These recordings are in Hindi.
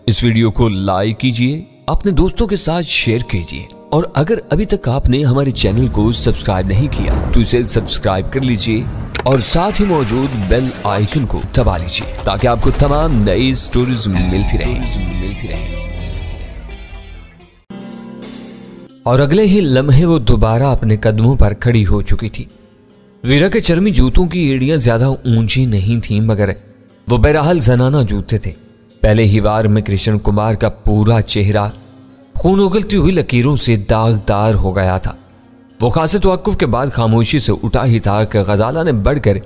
इस वीडियो को लाइक कीजिए, अपने दोस्तों के साथ शेयर कीजिए और अगर अभी तक आपने हमारे चैनल को सब्सक्राइब नहीं किया तो इसे सब्सक्राइब कर लीजिए और साथ ही मौजूद बेल आइकन को दबा लीजिए ताकि आपको तमाम नई स्टोरीज मिलती रहे। और अगले ही लम्हे वो दोबारा अपने कदमों पर खड़ी हो चुकी थी। वीरा के चर्मी जूतों की एड़ियां ज्यादा ऊंची नहीं थीं, मगर वो बहरहाल जनाना जूते थे। पहले ही बार में कृष्ण कुमार का पूरा चेहरा खून उगलती हुई लकीरों से दागदार हो गया था। वो खासे तवक्कुफ के बाद खामोशी से उठा ही था कि गजाला ने बढ़कर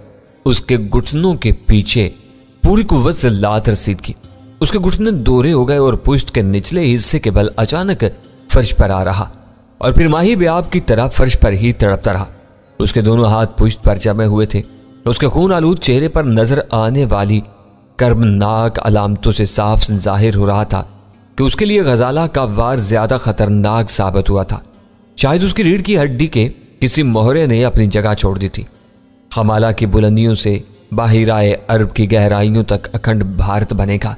उसके घुटनों के पीछे पूरी कुव्वत से लात रसीद की। उसके घुटने दोहरे हो गए और पुष्ट के निचले हिस्से के बल अचानक फर्श पर आ रहा और फिर माही बेआब की तरह फर्श पर ही तड़पता रहा। उसके दोनों हाथ पुष्ट पर जमे हुए थे। उसके खून आलूद चेहरे पर नजर आने वाली कर्मनाक अलामतों से साफ जाहिर हो रहा था कि उसके लिए गजाला का वार ज्यादा खतरनाक साबित हुआ था। शायद उसकी रीढ़ की हड्डी के किसी मोहरे ने अपनी जगह छोड़ दी थी। खमाला की बुलंदियों से बाहिराए अरब की गहराइयों तक अखंड भारत बनेगा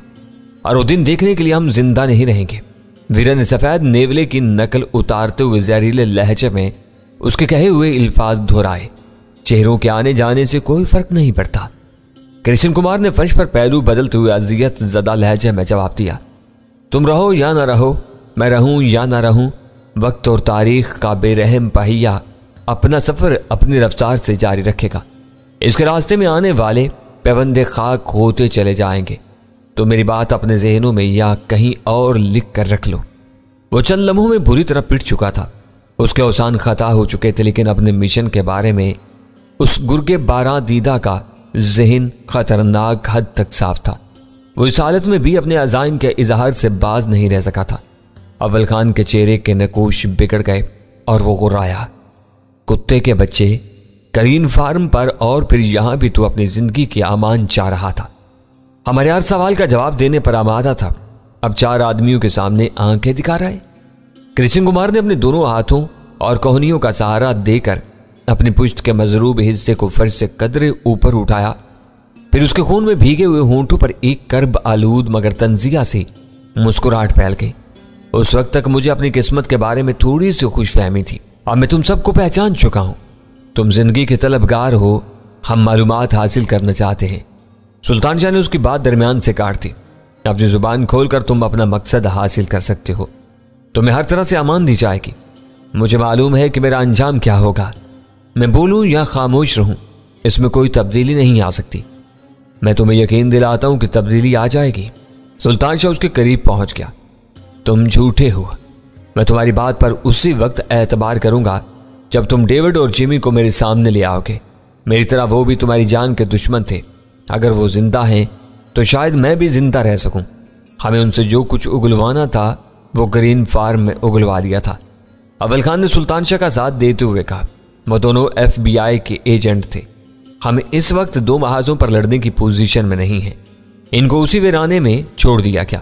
और वो दिन देखने के लिए हम जिंदा नहीं रहेंगे। वीरा ने सफेद नेवले की नकल उतारते हुए जहरीले लहजे में उसके कहे हुए अल्फाज दोहराए। चेहरों के आने जाने से कोई फर्क नहीं पड़ता। कृष्ण कुमार ने फर्श पर पहलू बदलते हुए अजियत ज़दा लहजे में जवाब दिया, तुम रहो या ना रहो, मैं रहूं या ना रहूं, वक्त और तारीख का बेरहम पहिया अपना सफर अपनी रफ्तार से जारी रखेगा। इसके रास्ते में आने वाले पैबंदे खाक होते चले जाएंगे। तो मेरी बात अपने जहनों में या कहीं और लिख कर रख लो। वो चंद लम्हों में बुरी तरह पिट चुका था। उसके औसान खता हो चुके थे, लेकिन अपने मिशन के बारे में उस गुर्गे बारां दीदा का जहन खतरनाक हद तक साफ था। वो इस हालत में भी अपने अज़ाइम के इजहार से बाज नहीं रह सका था। अव्वल खान के चेहरे के नकूश बिगड़ गए और वो गुर्राया, कुत्ते के बच्चे, करीन फार्म पर और फिर यहां भी तू अपनी जिंदगी की अमान चाह रहा था। हमारे हर सवाल का जवाब देने पर आमादा था। अब 4 आदमियों के सामने आंखें दिखा रहा है। कृष्ण कुमार ने अपने दोनों हाथों और कोहनियों का सहारा देकर अपनी पुश्त के मजरूब हिस्से को फर्श से कदरे ऊपर उठाया। फिर उसके खून में भीगे हुए होंठों पर एक कर्ब आलूद मगर तंजिया सी मुस्कुराहट फैल गई। उस वक्त तक मुझे अपनी किस्मत के बारे में थोड़ी सी खुशफहमी थी। अब मैं तुम सबको पहचान चुका हूं। तुम जिंदगी के तलबगार हो, हम मालूमात हासिल करना चाहते हैं। सुल्तान शाह ने उसकी बात दरमियान से काट दी। अपनी जुबान खोलकर तुम अपना मकसद हासिल कर सकते हो। तुम्हें हर तरह से अमान दी जाएगी। मुझे मालूम है कि मेरा अंजाम क्या होगा। मैं बोलूं या खामोश रहूं, इसमें कोई तब्दीली नहीं आ सकती। मैं तुम्हें यकीन दिलाता हूं कि तब्दीली आ जाएगी। सुल्तान शाह उसके करीब पहुंच गया। तुम झूठे हो। मैं तुम्हारी बात पर उसी वक्त एतबार करूंगा जब तुम डेविड और जिमी को मेरे सामने ले आओगे। मेरी तरह वो भी तुम्हारी जान के दुश्मन थे। अगर वो जिंदा हैं तो शायद मैं भी जिंदा रह सकूं। हमें उनसे जो कुछ उगलवाना था वो ग्रीन फार्म में उगलवा लिया था। अव्वल खान ने सुल्तान शाह का साथ देते हुए कहा, वो दोनों FBI के एजेंट थे। हम इस वक्त 2 महाजों पर लड़ने की पोजीशन में नहीं हैं। इनको उसी वीराने में छोड़ दिया क्या?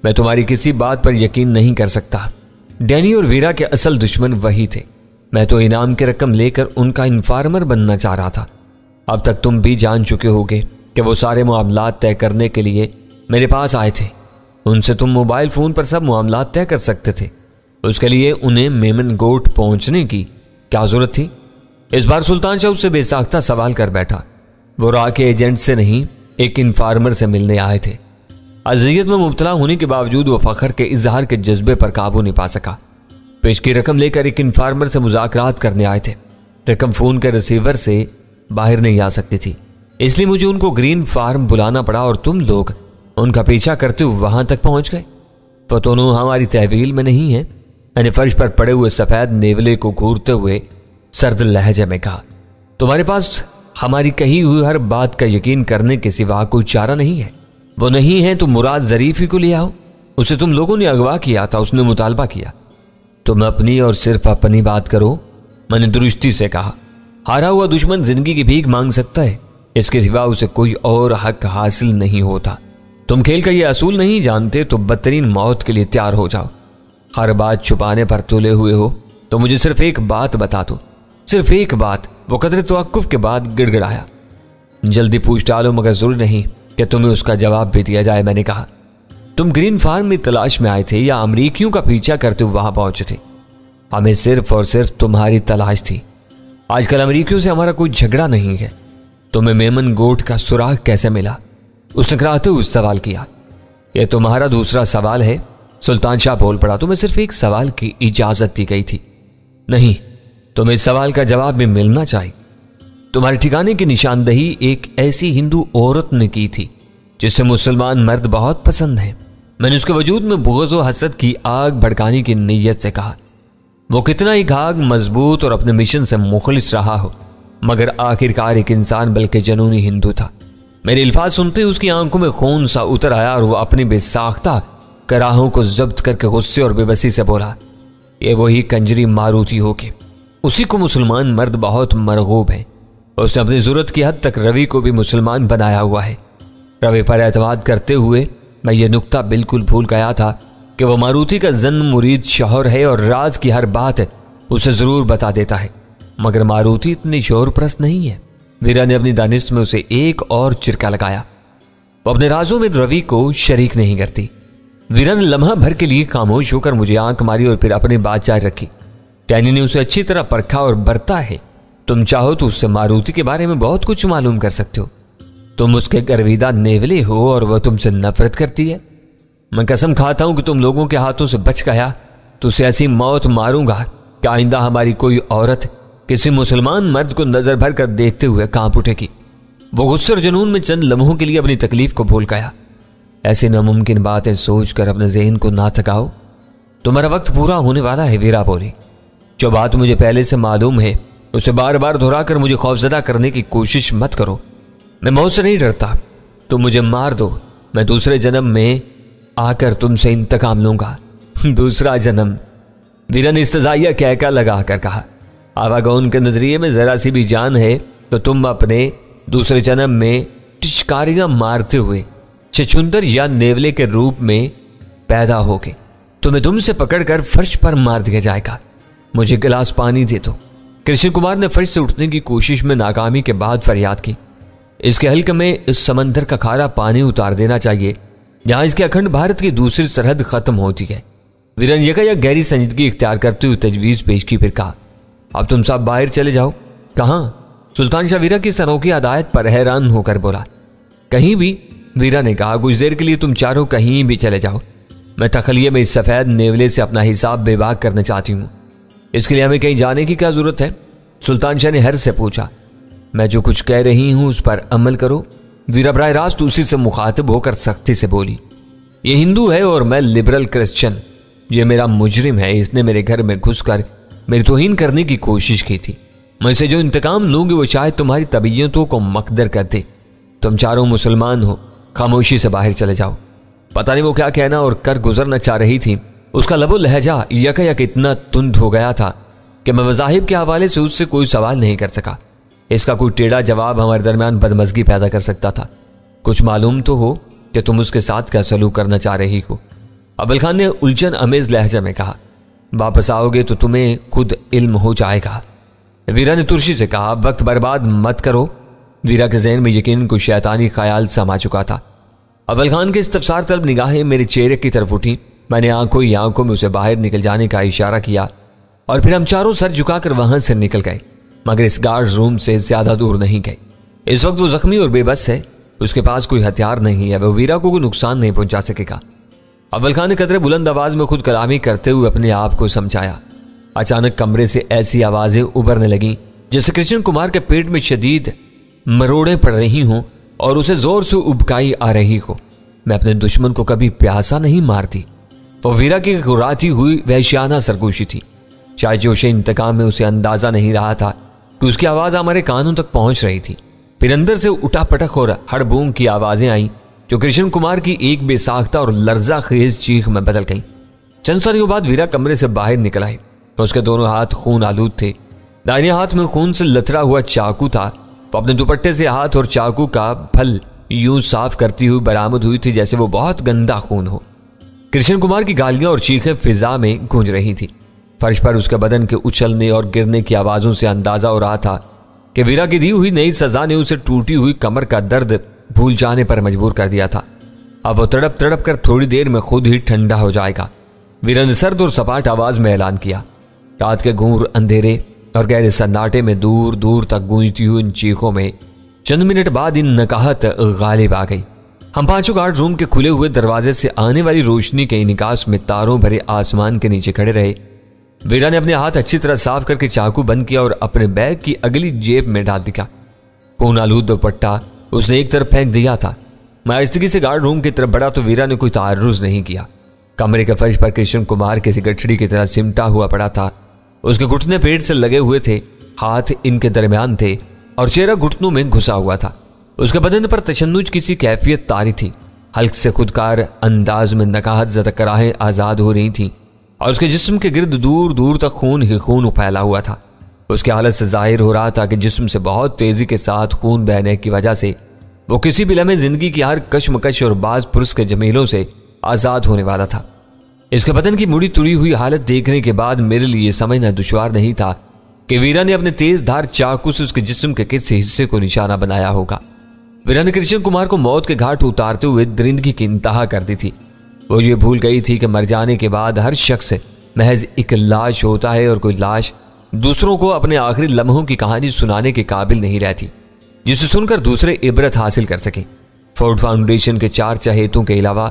मैं तुम्हारी किसी बात पर यकीन नहीं कर सकता। डैनी और वीरा के असल दुश्मन वही थे। मैं तो इनाम की रकम लेकर उनका इन्फार्मर बनना चाह रहा था। अब तक तुम भी जान चुके होगे कि वो सारे मामलात तय करने के लिए मेरे पास आए थे। उनसे तुम मोबाइल फोन पर सब मामलात तय कर सकते थे। उसके लिए उन्हें मेमन गोट पहुंचने की क्या जरूरत थी? इस बार सुल्तान शाह उससे बेसाख्ता सवाल कर बैठा। वो राह के एजेंट से नहीं, एक इन्फार्मर से मिलने आए थे। अज़ियत में मुब्तला होने के बावजूद वो फख्र के इजहार के जज्बे पर काबू नहीं पा सका। पेश की रकम लेकर एक इन्फार्मर से मुज़ाकरात करने आए थे। रकम फोन के रिसीवर से बाहर नहीं आ सकती थी, इसलिए मुझे उनको ग्रीन फार्म बुलाना पड़ा और तुम लोग उनका पीछा करते हुए वहां तक पहुंच गए। तो दोनों हमारी तहवील में नहीं है। मैंने फर्श पर पड़े हुए सफेद नेवले को घूरते हुए सर्द लहजे में कहा, तुम्हारे पास हमारी कही हुई हर बात का यकीन करने के सिवा कोई चारा नहीं है। वो नहीं है तो मुराद ज़रीफी को ले आओ। उसे तुम लोगों ने अगवा किया था, उसने मुतालबा किया। तुम अपनी और सिर्फ अपनी बात करो, मैंने दुरुस्ती से कहा। हारा हुआ दुश्मन जिंदगी की भीख मांग सकता है, इसके सिवा उसे कोई और हक हासिल नहीं होता। तुम खेल का ये असूल नहीं जानते तो बदतरीन मौत के लिए तैयार हो जाओ। हर बात छुपाने पर तुले हुए हो तो मुझे सिर्फ एक बात बता दो, सिर्फ एक बात। वो कदरे तवक्कुफ के बाद गिड़गिड़ाया, जल्दी पूछ डालो मगर जरूरी नहीं कि तुम्हें उसका जवाब भी दिया जाए। मैंने कहा, तुम ग्रीन फार्म में तलाश में आए थे या अमरीकियों का पीछा करते हुए वहां पहुंचे थे? हमें सिर्फ और सिर्फ तुम्हारी तलाश थी। आजकल अमरीकियों से हमारा कोई झगड़ा नहीं है। तुम्हें मेमन गोट का सुराग कैसे मिला? उसने कराते हुए सवाल किया। यह तुम्हारा दूसरा सवाल है, सुल्तान शाह बोल पड़ा। तुम्हें सिर्फ एक सवाल की इजाजत दी गई थी। नहीं, तुम्हें इस सवाल का जवाब भी मिलना चाहिए। तुम्हारे ठिकाने की निशानदही एक ऐसी हिंदू औरत ने की थी जिसे मुसलमान मर्द बहुत पसंद है। मैंने उसके वजूद में बुग़्ज़ और हसद की आग भड़काने की नीयत से कहा। वो कितना ही घाघ मजबूत और अपने मिशन से मुखलिस रहा हो, मगर आखिरकार एक इंसान बल्कि जनूनी हिंदू था। मेरे अल्फाज सुनते ही उसकी आंखों में खून सा उतर आया और वो अपनी बेसाख्ता कराहों को जब्त करके गुस्से और बेबसी से बोला, ये वही कंजरी मारूती हो के उसी को मुसलमान मर्द बहुत मरगूब है। उसने अपनी जरूरत की हद तक रवि को भी मुसलमान बनाया हुआ है। रवि पर एतमाद करते हुए मैं ये नुक्ता बिल्कुल भूल गया था कि वह मारुति का जन्म मुरीद शौहर है और राज की हर बात उसे जरूर बता देता है, मगर मारुति इतनी शोहरप्रस्त नहीं है। वीरा ने अपनी दानिश में उसे एक और चिरका लगाया। वो अपने राजों में रवि को शरीक नहीं करती। वीरा ने लम्हा भर के लिए खामोश होकर मुझे आंख मारी और फिर अपनी बात जारी रखी। टैनी ने उसे अच्छी तरह परखा और बरता है। तुम चाहो तो उससे मारुति के बारे में बहुत कुछ मालूम कर सकते हो। तुम उसके गर्विदा नेवले हो और वह तुमसे नफरत करती है। मैं कसम खाता हूं कि तुम लोगों के हाथों से बच गया तो उसे ऐसी मौत मारूंगा कि आइंदा हमारी कोई औरत किसी मुसलमान मर्द को नजर भर कर देखते हुए कांप उठेगी। वो गुस्से और जुनून में चंद लम्हों के लिए अपनी तकलीफ को भूल गया। ऐसी नामुमकिन बातें सोचकर अपने ज़हन को ना थकाओ, तुम्हारा वक्त पूरा होने वाला है। वीरा बोली। जो बात मुझे पहले से मालूम है उसे बार बार दोहराकर मुझे खौफजदा करने की कोशिश मत करो। मैं मौत से नहीं डरता। तुम मुझे मार दो, मैं दूसरे जन्म में आकर तुमसे इंतकाम लूंगा। दूसरा जन्म? वीरा ने इस्तज़ाइया कहका लगा कर कहा। आवागौन के नजरिए में जरा सी भी जान है तो तुम अपने दूसरे जन्म में टिचकारियां मारते हुए छछुंदर या नेवले के रूप में पैदा होगे। तुम्हें दुम से पकड़कर फर्श पर मार दिया जाएगा। मुझे गिलास पानी दे दो। कृष्ण कुमार ने फर्श से उठने की कोशिश में नाकामी के बाद फरियाद की। इसके हल्के में इस समंदर का खारा पानी उतार देना चाहिए जहां इसके अखंड भारत की दूसरी सरहद खत्म होती है। वीरन यकायक गहरी संजीदगी इख्तियार करते हुए तजवीज पेश की, फिर कहा, अब तुम सब बाहर चले जाओ। कहाँ? सुल्तान शाह वीरा की इस अनोखी आदायत पर हैरान होकर बोला। कहीं भी। वीरा ने कहा, कुछ देर के लिए तुम चारों कहीं भी चले जाओ। मैं तखलिये में इस सफेद नेवले से अपना हिसाब बेबाक करना चाहती हूँ। इसके लिए हमें कहीं जाने की क्या जरूरत है? सुल्तान शाह ने हर से पूछा। मैं जो कुछ कह रही हूं उस पर अमल करो। वीरा बराह रास्त उसी से मुखातिब होकर सख्ती से बोली। ये हिंदू है और मैं लिबरल क्रिश्चियन। ये मेरा मुजरिम है। इसने मेरे घर में घुसकर मेरी तौहीन करने की कोशिश की थी। मैं इसे जो इंतकाम लूंगी वो शायद तुम्हारी तबीयतों को मकदर कर दे। तुम चारों मुसलमान हो, खामोशी से बाहर चले जाओ। पता नहीं वो क्या कहना और कर गुजरना चाह रही थी। उसका लबो लहजा यकायक इतना तुंद हो गया था कि मैं मज़ाहिब के हवाले से उससे कोई सवाल नहीं कर सका। इसका कोई टेढ़ा जवाब हमारे दरमियान बदमज़गी पैदा कर सकता था। कुछ मालूम तो हो कि तुम उसके साथ क्या सलूक करना चाह रही हो। अब्बल खान ने उलझन अमेज लहजा में कहा। वापस आओगे तो तुम्हें खुद इल्म हो जाएगा। वीरा ने तुर्शी से कहा, वक्त बर्बाद मत करो। वीरा के जहन में यकीन को शैतानी ख्याल समा चुका था। अब्बल खान के इस्तफसार तलब निगाहें मेरे चेहरे की तरफ उठी। मैंने आंखों ही आंखों में उसे बाहर निकल जाने का इशारा किया और फिर हम चारों सर झुकाकर वहां से निकल गए, मगर इस गार्ड रूम से ज्यादा दूर नहीं गए। इस वक्त वो जख्मी और बेबस है। उसके पास कोई हथियार नहीं है। वह वीरा को कोई नुकसान नहीं पहुंचा सकेगा। अब्बल खान ने कदरे बुलंद आवाज में खुद कलामी करते हुए अपने आप को समझाया। अचानक कमरे से ऐसी आवाजें उभरने लगीं जैसे कृष्ण कुमार के पेट में शदीद मरोड़े पड़ रही हों और उसे जोर से उबकाई आ रही हो। मैं अपने दुश्मन को कभी प्यासा नहीं मारती। वो वीरा की गुर्राती हुई वहशियाना सरगोशी थी। शायद जोशे इंतकाम में उसे अंदाजा नहीं रहा था कि उसकी आवाज हमारे कानों तक पहुंच रही थी। फिर अंदर से उठा पटक और हड़बूंग की आवाजें आईं जो कृष्ण कुमार की एक बेसाख्ता और लर्जा खेज चीख में बदल गई। चंद सदियों बाद वीरा कमरे से बाहर निकल आए। उसके दोनों हाथ खून आलूद थे। दाहिने हाथ में खून से लथड़ा हुआ चाकू था। वो अपने दुपट्टे से हाथ और चाकू का फल यूं साफ करती हुई बरामद हुई थी जैसे वो बहुत गंदा खून हो। कृष्ण कुमार की गालियां और चीखें फिजा में गूंज रही थी। फर्श पर उसके बदन के उछलने और गिरने की आवाजों से अंदाजा हो रहा था कि वीरा की दी हुई नई सजा ने उसे टूटी हुई कमर का दर्द भूल जाने पर मजबूर कर दिया था। अब वो तड़प तड़प कर थोड़ी देर में खुद ही ठंडा हो जाएगा। वीरा ने सर्द और सपाट आवाज में ऐलान किया। रात के घूर अंधेरे और गहरे सन्नाटे में दूर दूर तक गूंजती हुई इन चीखों में चंद मिनट बाद इन नकाहत गालिब आ गई। हम पांचों गार्ड रूम के खुले हुए दरवाजे से आने वाली रोशनी के निकास में तारों भरे आसमान के नीचे खड़े रहे। वीरा ने अपने हाथ अच्छी तरह साफ करके चाकू बंद किया और अपने बैग की अगली जेब में डाल दिया। खून आलूद दुपट्टा उसने एक तरफ फेंक दिया था। मैं आहिस्तगी से गार्ड रूम की तरफ बढ़ा तो वीरा ने कोई तारुज नहीं किया। कमरे के फर्श पर कृष्ण कुमार किसी गठड़ी की तरह सिमटा हुआ पड़ा था। उसके घुटने पेट से लगे हुए थे, हाथ इनके दरमियान थे और चेहरा घुटनों में घुसा हुआ था। उसके बदन पर तशन्नुज किसी कैफियत तारी थी। हल्क से खुदकार अंदाज में नकाहत ज़दा कराहें आज़ाद हो रही थीं और उसके जिस्म के गिर्द दूर दूर तक खून ही खून फैला हुआ था। उसकी हालत से जाहिर हो रहा था कि जिस्म से बहुत तेजी के साथ खून बहने की वजह से वो किसी भी लम्हे जिंदगी की हर कशमकश और बाज पुरुष के जमीलों से आज़ाद होने वाला था। इसके बदन की मुड़ी तुड़ी हुई हालत देखने के बाद मेरे लिए समझना दुश्वार नहीं था कि वीरा ने अपने तेज धार चाकू से उसके जिस्म के किस हिस्से को निशाना बनाया होगा। वीरा ने कृष्ण कुमार को मौत के घाट उतारते हुए दरिंदगी की इंतहा कर दी थी। वो ये भूल गई थी कि मर जाने के बाद हर शख्स महज एक लाश होता है और कोई लाश दूसरों को अपने आखिरी लम्हों की कहानी सुनाने के काबिल नहीं रहती जिसे सुनकर दूसरे इबरत हासिल कर सके। फोर्ड फाउंडेशन के 4 चहेतों के अलावा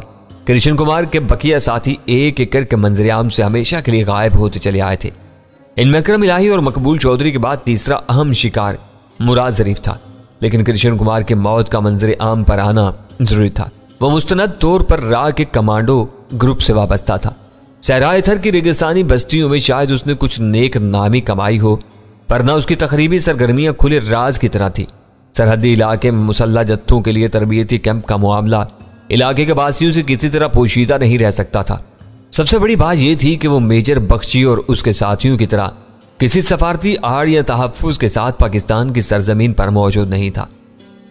कृष्ण कुमार के बकिया साथी एक एक करके मंजरेआम से हमेशा के लिए गायब होते चले आए थे। इनमें अकरम इलाही और मकबूल चौधरी के बाद तीसरा अहम शिकार मुराद ज़रीफ था, लेकिन कृष्ण कुमार के मौत का मंजर आम पर आना जरूरी था। वो मुस्तनद तौर पर राह के कमांडो ग्रुप से वाबस्ता था। सहराए थर की रेगिस्तानी बस्तियों में शायद उसने कुछ नेक नामी कमाई हो, पर न उसकी तकरीबी सरगर्मियां खुले राज की तरह थी। सरहदी इलाके में मुसल्ला जत्थों के लिए तरबियती कैंप का मामला इलाके के वासियों से किसी तरह पोशीदा नहीं रह सकता था। सबसे बड़ी बात यह थी कि वो मेजर बख्शी और उसके साथियों की तरह किसी सफारती आड़ या तहफ़्फ़ुज़ के साथ पाकिस्तान की सरजमीन पर मौजूद नहीं था।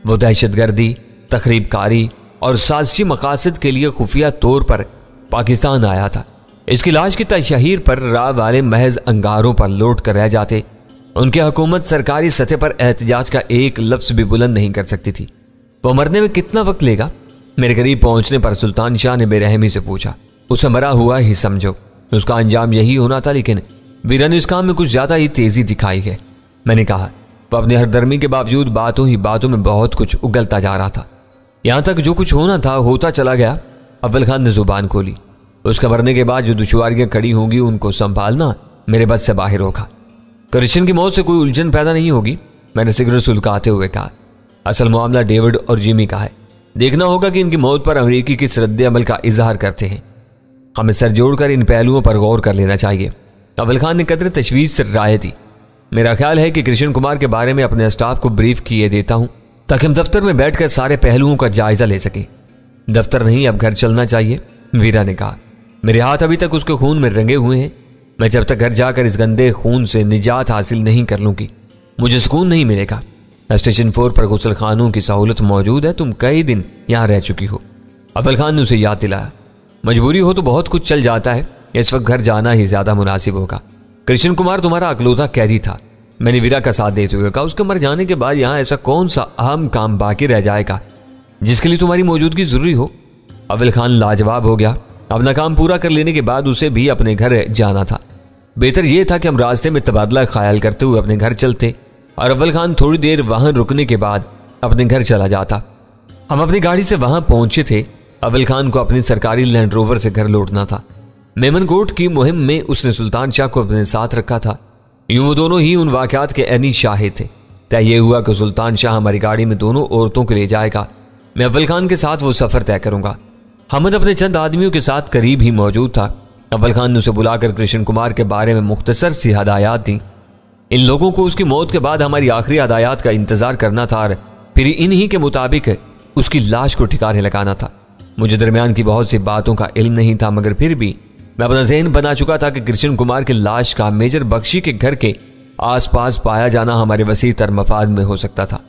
वो दहशतगर्दी, तखरीबकारी और साजिशी मकासद के लिए खुफिया तौर पर पाकिस्तान आया था। इसकी लाश की तशहीर पर राह वाले महज अंगारों पर लौट कर रह जाते। उनकी हुकूमत सरकारी सतह पर एहतजाज का एक लफ्ज़ भी बुलंद नहीं कर सकती थी। वो मरने में कितना वक्त लेगा? मेरे करीब पहुंचने पर सुल्तान शाह ने बेरहमी से पूछा। उसे मरा हुआ ही समझो, उसका अंजाम यही होना था, लेकिन वीरा ने इस काम में कुछ ज़्यादा ही तेज़ी दिखाई है। मैंने कहा। वो अपनी हरदर्मी के बावजूद बातों ही बातों में बहुत कुछ उगलता जा रहा था। यहाँ तक जो कुछ होना था होता चला गया। अव्वल खान ने जुबान खोली। उसके मरने के बाद जो दुश्वारियाँ खड़ी होंगी उनको संभालना मेरे बस से बाहर होगा। कृष्ण की मौत से कोई उलझन पैदा नहीं होगी, मैंने सिगरेट सुलगाते हुए कहा। असल मामला डेविड और जिमी का है। देखना होगा कि इनकी मौत पर अमेरिकी किस रद्द अमल का इजहार करते हैं। हमें सर जोड़कर इन पहलुओं पर गौर कर लेना चाहिए। अव्वल खान ने कदर तशवीश से राय दी। मेरा ख्याल है कि कृष्ण कुमार के बारे में अपने स्टाफ को ब्रीफ किए देता हूं ताकि हम दफ्तर में बैठकर सारे पहलुओं का जायजा ले सकें। दफ्तर नहीं, अब घर चलना चाहिए, वीरा ने कहा। मेरे हाथ अभी तक उसके खून में रंगे हुए हैं। मैं जब तक घर जाकर इस गंदे खून से निजात हासिल नहीं कर लूंगी मुझे सुकून नहीं मिलेगा। स्टेशन 4 पर गुसल खानों की सहूलत मौजूद है। तुम कई दिन यहाँ रह चुकी हो। अव्वल खान ने उसे याद दिलाया। मजबूरी हो तो बहुत कुछ चल जाता है, इस वक्त घर जाना ही ज्यादा मुनासिब होगा। कृष्ण कुमार तुम्हारा अकलौता कैदी था, मैंने वीरा का साथ देते हुए कहा। उसके मर जाने के बाद यहाँ ऐसा कौन सा अहम काम बाकी रह जाएगा जिसके लिए तुम्हारी मौजूदगी जरूरी हो? अव्वल खान लाजवाब हो गया। अपना काम पूरा कर लेने के बाद उसे भी अपने घर जाना था। बेहतर यह था कि हम रास्ते में तबादला ख्याल करते हुए अपने घर चलते और अव्वल खान थोड़ी देर वहां रुकने के बाद अपने घर चला जाता। हम अपनी गाड़ी से वहां पहुंचे थे। अव्वल खान को अपनी सरकारी लैंड रोवर से घर लौटना था। मेमनकोट की मुहिम में उसने सुल्तान शाह को अपने साथ रखा था। यूं वो दोनों ही उन वाकयात के ऐनी शाहिद थे। तय ये हुआ कि सुल्तान शाह हमारी गाड़ी में दोनों औरतों को ले जाएगा। मैं अव्वल खान के साथ वो सफ़र तय करूंगा। हमद अपने चंद आदमियों के साथ करीब ही मौजूद था। अव्वल खान ने उसे बुलाकर कृष्ण कुमार के बारे में मुख्तसर सी हदायत दी। इन लोगों को उसकी मौत के बाद हमारी आखिरी हदायत का इंतजार करना था और फिर इन्हीं के मुताबिक उसकी लाश को ठिकाने लगाना था। मुझे दरमियान की बहुत सी बातों का इल्म नहीं था, मगर फिर भी मैं अपना ज़हन बना चुका था कि कृष्ण कुमार की लाश का मेजर बख्शी के घर के आसपास पाया जाना हमारे वसी तर मफाद में हो सकता था।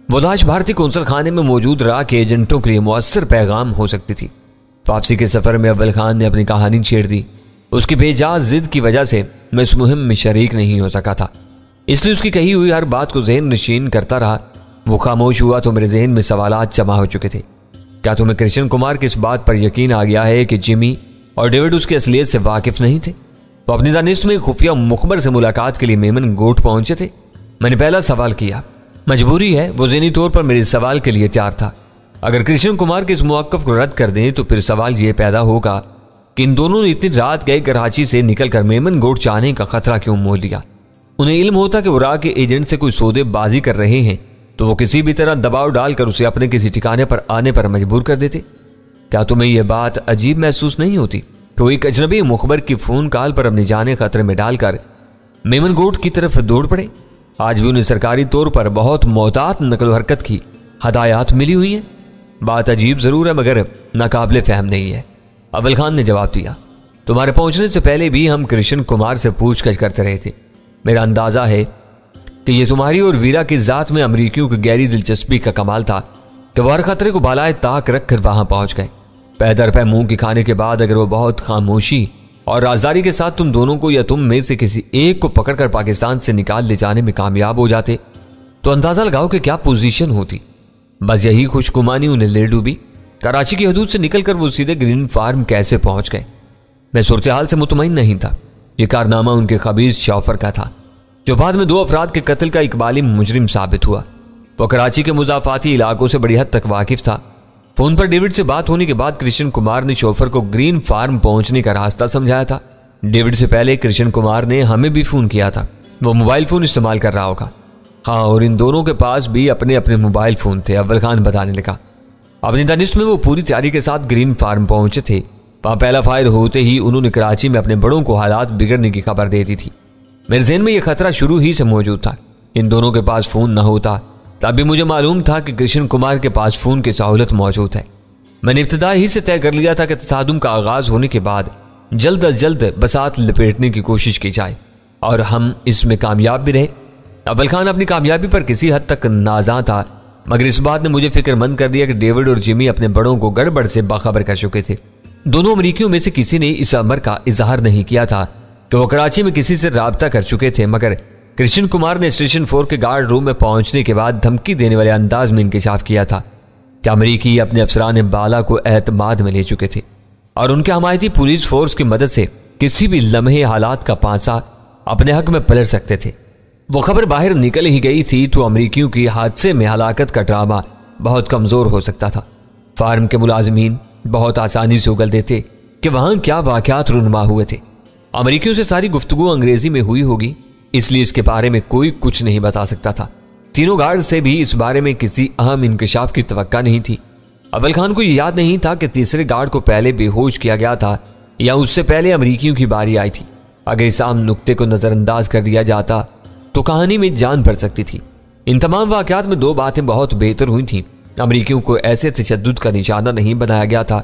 वो लाश भारतीय कौंसल खाने में मौजूद राह के एजेंटों के लिए मुअस्सर पैगाम हो सकती थी। वापसी के सफ़र में अव्वल खान ने अपनी कहानी छेड़ दी। उसकी बेजाज जिद की वजह से मैं इस मुहिम में शरीक नहीं हो सका था, इसलिए उसकी कही हुई हर बात को जहन नशीन करता रहा। वो खामोश हुआ तो मेरे जहन में सवालात जमा हो चुके थे। क्या तुम्हें कृष्ण कुमार की इस बात पर यकीन आ गया है कि जिमी और डेविड उसकी असलियत से वाकिफ नहीं थे? वो अपनी दानिश में खुफिया मुखबर से मुलाकात के लिए मेमन गोट पहुंचे थे। मैंने पहला सवाल किया। मजबूरी है, वो ज़हनी तौर पर मेरे सवाल के लिए तैयार था। अगर कृष्ण कुमार के इस मुवक्कफ को रद्द कर दें तो फिर सवाल ये पैदा होगा कि इन दोनों ने इतनी रात गए कराची से निकलकर मेमन गोट चाहने का खतरा क्यों मोल लिया? उन्हें इल्म होता कि वो राह के एजेंट से कोई सौदेबाजी कर रहे हैं तो वो किसी भी तरह दबाव डालकर उसे अपने किसी ठिकाने पर आने पर मजबूर कर देते। क्या तुम्हें यह बात अजीब महसूस नहीं होती कि वो एक अजनबी मुखबर की फोन कॉल पर अपनी जाने खतरे में डालकर मेमन गोट की तरफ दौड़ पड़े? आज भी उन्हें सरकारी तौर पर बहुत मोहतात नकल हरकत की हदायत मिली हुई है। बात अजीब जरूर है मगर नाकाबिले फहम नहीं है। अव्वल खान ने जवाब दिया, तुम्हारे पहुंचने से पहले भी हम कृष्ण कुमार से पूछताछ करते रहे थे। मेरा अंदाजा है कि ये तुम्हारी और वीरा की जात में अमरीकियों की गहरी दिलचस्पी का कमाल था कि वह हर खतरे को बालाए ताक रखकर वहां पहुंच गए। पैदर पै मुंह की खाने के बाद अगर वो बहुत खामोशी और राजदारी के साथ तुम दोनों को या तुम में से किसी एक को पकड़कर पाकिस्तान से निकाल ले जाने में कामयाब हो जाते तो अंदाजा लगाओ कि क्या पोजीशन होती। बस यही खुशगुमानी उन्हें ले डूबी। कराची की हदूद से निकलकर वो सीधे ग्रीन फार्म कैसे पहुंच गए? मैं सूरत हाल से मुतमईन नहीं था। यह कारनामा उनके खबीज शौफर का था जो बाद में 2 अफराद के कत्ल का इकबाली मुजरिम साबित हुआ। वो कराची के मुजाफाती इलाकों से बड़ी हद तक वाकिफ था। फोन पर डेविड से बात होने के बाद कृष्ण कुमार ने शौफर को ग्रीन फार्म पहुंचने का रास्ता समझाया था। डेविड से पहले कृष्ण कुमार ने हमें भी फोन किया था। वो मोबाइल फोन इस्तेमाल कर रहा होगा। हाँ, और इन दोनों के पास भी अपने अपने मोबाइल फोन थे, अव्वल खान बताने लगा। अपनी दानिश में वो पूरी तैयारी के साथ ग्रीन फार्म पहुंचे थे। वहां पहला फायर होते ही उन्होंने कराची में अपने बड़ों को हालात बिगड़ने की खबर दे दी थी। मेरे ज़हन में यह खतरा शुरू ही से मौजूद था। इन दोनों के पास फोन न होता तब भी मुझे मालूम था कि कृष्ण कुमार के पास फोन की सहूलत मौजूद है। मैंने इब्तिदा ही से तय कर लिया था कि तसादुम का आगाज होने के बाद जल्द अज जल्द बसात लपेटने की कोशिश की जाए और हम इसमें कामयाब भी रहे। अव्वल खान अपनी कामयाबी पर किसी हद तक नाज़ा था मगर इस बात ने मुझे फिक्रमंद कर दिया कि डेविड और जिमी अपने बड़ों को गड़बड़ से बाखबर कर चुके थे। दोनों अमरीकियों में से किसी ने इस अमर का इजहार नहीं किया था कि वो कराची में किसी से राब्ता कर चुके थे, मगर कृष्ण कुमार ने स्टेशन 4 के गार्ड रूम में पहुंचने के बाद धमकी देने वाले अंदाज में इंकशाफ किया था कि अमरीकी अपने अफसरान बाला को एतमाद में ले चुके थे और उनके हमायती पुलिस फोर्स की मदद से किसी भी लम्हे हालात का पांसा अपने हक में पलट सकते थे। वो खबर बाहर निकल ही गई थी तो अमरीकियों की हादसे में हलाकत का ड्रामा बहुत कमजोर हो सकता था। फार्म के मुलाजमीन बहुत आसानी से उगल देते कि वहां क्या वाकयात रुनमा हुए थे। अमरीकियों से सारी गुफ्तगू अंग्रेजी में हुई होगी, इसलिए इसके बारे में कोई कुछ नहीं बता सकता था। तीनों गार्ड से भी इस बारे में किसी अहम इंकशाफ की तवक्का नहीं थी। अव्वल खान को याद नहीं था कि तीसरे गार्ड को पहले बेहोश किया गया था या उससे पहले अमरीकियों की बारी आई थी। अगर इस आम नुक्ते को नजरअंदाज कर दिया जाता तो कहानी में जान पड़ सकती थी। इन तमाम वाकयात में 2 बातें बहुत बेहतर हुई थीं। अमरीकियों को ऐसे तशद्दुद का निशाना नहीं बनाया गया था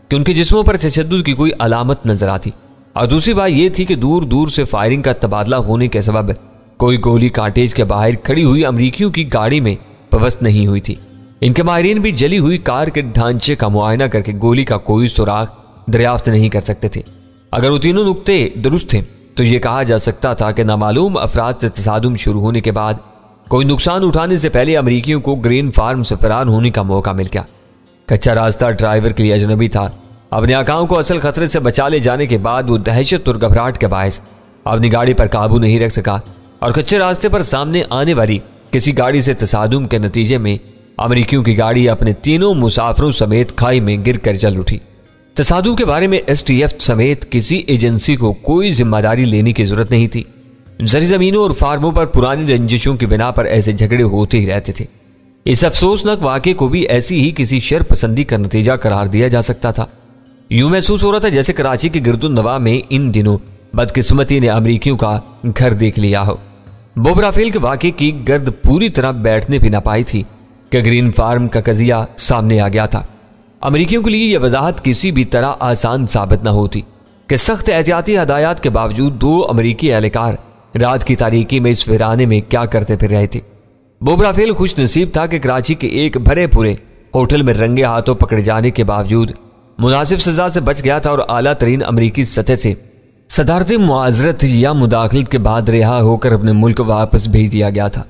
कि उनके जिस्मों पर तशद्दुद की कोई अलामत नजर आती, और दूसरी बात यह थी कि दूर दूर से फायरिंग का तबादला होने के सबब कोई गोली काटेज के बाहर खड़ी हुई अमरीकियों की गाड़ी में पवस्त नहीं हुई थी। इनके माहिरीन भी जली हुई कार के ढांचे का मुआयना करके गोली का कोई सुराग दरियाफ्त नहीं कर सकते थे। अगर वो तीनों नुक्ते दुरुस्त थे तो ये कहा जा सकता था कि नामालूम अफराद से तसादुम शुरू होने के बाद कोई नुकसान उठाने से पहले अमरीकियों को ग्रीन फार्म से फरार होने का मौका मिल गया। कच्चा रास्ता ड्राइवर के लिए अजनबी था। अपने आकाओं को असल खतरे से बचा ले जाने के बाद वो दहशत और घबराहट के बायस अपनी गाड़ी पर काबू नहीं रख सका और कच्चे रास्ते पर सामने आने वाली किसी गाड़ी से तसादुम के नतीजे में अमरीकियों की गाड़ी अपने तीनों मुसाफिरों समेत खाई में गिर कर जल उठी। तसादुम के बारे में STF समेत किसी एजेंसी को कोई जिम्मेदारी लेने की जरूरत नहीं थी। जरी जमीनों और फार्मों पर पुरानी रंजिशों की बिना पर ऐसे झगड़े होते ही रहते थे। इस अफसोसनाक वाक़े को भी ऐसी ही किसी शर पसंदी का नतीजा करार दिया जा सकता था। यूं महसूस हो रहा था जैसे कराची के गिरदुन नवा में इन दिनों बदकिस्मती ने अमरीकियों का घर देख लिया हो। बोब राफेल के वाक़े की गर्द पूरी तरह बैठने भी ना पाई थी कि ग्रीन फार्म का कजिया सामने आ गया था। अमरीकियों के लिए यह वजाहत किसी भी तरह आसान साबित न होती कि सख्त एहतियाती हदायत के बावजूद 2 अमरीकी एहलकार रात की तारीकी में इस वीराने में क्या करते फिर रहे थे। बोब राफेल खुश नसीब था कि कराची के एक भरे पूरे होटल में रंगे हाथों पकड़े जाने के बावजूद मुनासिब सजा से बच गया था और आला तरीन अमरीकी सतह से सदारती मुआजरत या मुदाखलत के बाद रिहा होकर अपने मुल्क वापस भेज दिया गया था,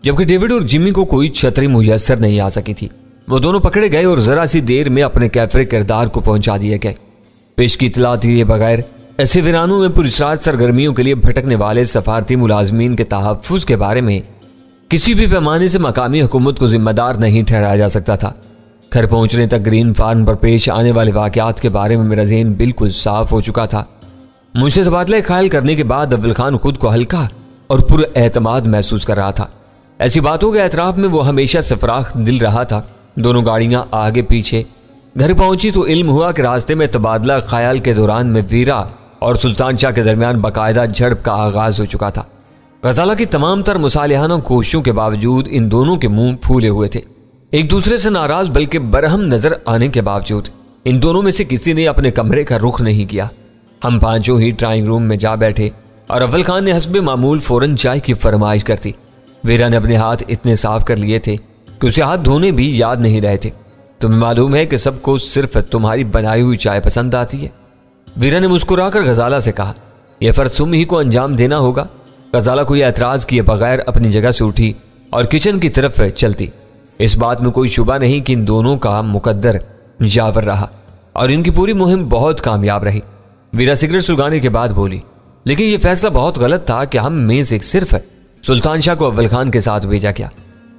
जबकि डेविड और जिमी को कोई छतरी मुयस्सर नहीं आ सकी थी। वो दोनों पकड़े गए और जरा सी देर में अपने कैफरे किरदार को पहुंचा दिए गए। पेश की इतला दिए बगैर ऐसे वीरानों में पुरस्रात सरगर्मियों के लिए भटकने वाले सफारती मुलाजमीन के तहफ्फुज के बारे में किसी भी पैमाने से मकामी हुकूमत को जिम्मेदार नहीं ठहराया जा सकता था। घर पहुंचने तक ग्रीन फार्म पर पेश आने वाले वाकयात के बारे में मेरा ज़हन बिल्कुल साफ हो चुका था। मुझसे तबादला ख्याल करने के बाद अव्वल खान खुद को हल्का और पुरएतमाद महसूस कर रहा था। ऐसी बातों के एतराफ में वो हमेशा सफराख दिल रहा था। दोनों गाड़ियां आगे पीछे घर पहुंची तो इल्म हुआ कि रास्ते में तबादला ख्याल के दौरान में वीरा और सुल्तान शाह के दरमियान बाकायदा झड़प का आगाज हो चुका था। गजाला की तमाम तर मुसालिहाना कोशिशों के बावजूद इन दोनों के मुंह फूले हुए थे। एक दूसरे से नाराज बल्कि बरहम नजर आने के बावजूद इन दोनों में से किसी ने अपने कमरे का रुख नहीं किया। हम पांचों ही ड्राइंग रूम में जा बैठे और अव्वल खान ने हस्बे मामूल फौरन चाय की फरमाइश कर दी। वीरा ने अपने हाथ इतने साफ कर लिए थे कि उसे हाथ धोने भी याद नहीं रहे थे। तुम्हें मालूम है कि सबको सिर्फ तुम्हारी बनाई हुई चाय पसंद आती है। वीरा ने मुस्कुराकर गजाला से कहा, यह फर्ज तुम ही को अंजाम देना होगा। गजाला कोई एतराज किए बगैर अपनी जगह से उठी और किचन की तरफ चलती। इस बात में कोई शुबा नहीं कि इन दोनों का मुकद्दर जावर रहा और इनकी पूरी मुहिम बहुत कामयाब रही। वीरा सिगरेट सुलगाने के बाद बोली, लेकिन यह फैसला बहुत गलत था कि हम में से सिर्फ सुल्तान शाह को अव्वल खान के साथ भेजा गया,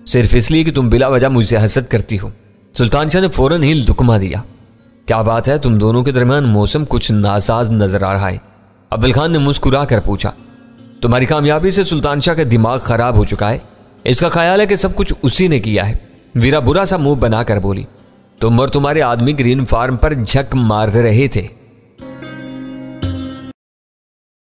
सिर्फ इसलिए कि तुम बिला वजह मुझसे हसद करती हो। सुल्तान शाह ने फौरन ही दुकमा दिया। क्या बात है, तुम दोनों के दरमियान मौसम कुछ नासाज नजर आ रहा है। अव्वल खान ने मुस्कुरा कर पूछा, तुम्हारी कामयाबी से सुल्तान शाह का दिमाग खराब हो चुका है। इसका ख्याल है कि सब कुछ उसी ने किया है। वीरा बुरा सा मुंह बनाकर बोली, तुम और तुम्हारे आदमी ग्रीन फार्म पर झक मारते रहे थे।